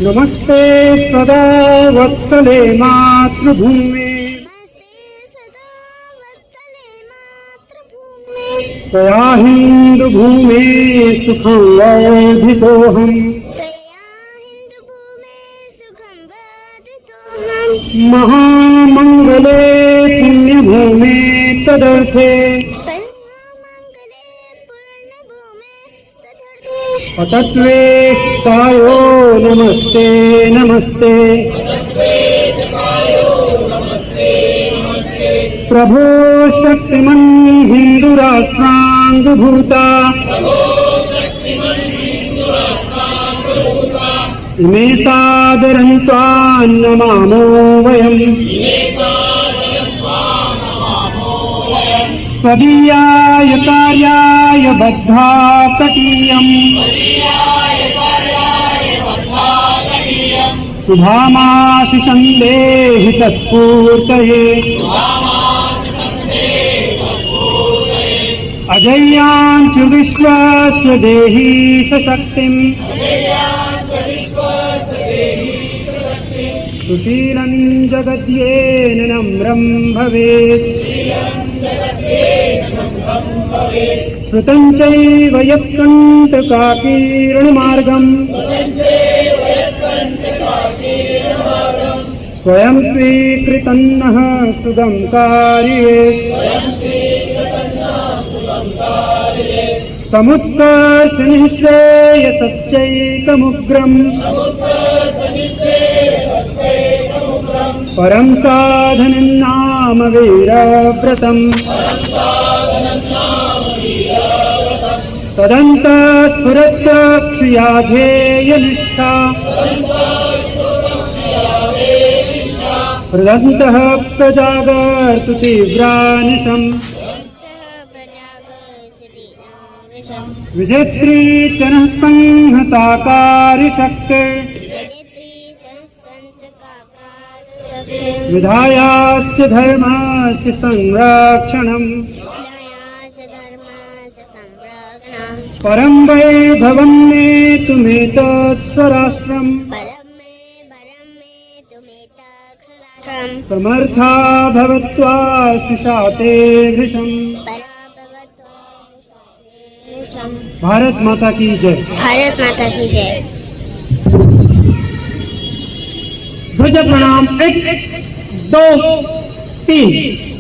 नमस्ते सदा वत्सले मातृभूमे तया हिन्दुभूमे सुखं वर्धितोऽहम् महामंगले पुण्यभूमे तदर्थे अतत्वेष्टायो नमस्ते नमस्ते प्रभो शक्तिमन् हिन्दुराष्ट्राङ्गभूता इमे सादरं त्वां नमामो वयम् त्वदीयाय कार्याय बद्धा कटीयम् शुभामासि सन्देहि तत्पूर्तये अजय्यां च विश्वस्य देहि सशक्तिम् सुशीलं जगद्येन नम्रं भवेत् श्रुतं चैव यत्कण्टकाकीर्णमार्गम् स्वयं स्वीकृतं नः सुगं कारयेत् समुत्कर्षनिःश्रेयसस्यैकमुग्रम् परं साधनं नाम वीरव्रतम् तदन्तस्फुरत्क्षया ध्येयनिष्ठा हृदन्तः प्रजागर्तु तीव्रानिशम् विजेत्री च नः संहताकारिशक्ते विधायाश्च धर्मस्य संरक्षणम् परं वैभवं नेतुमेतत् स्वराष्ट्रम् समर्था भवत्वा सुशाते भृशम्। भारत माता की जय। भारत माता की जय। ध्वज प्रणाम 1 2 3।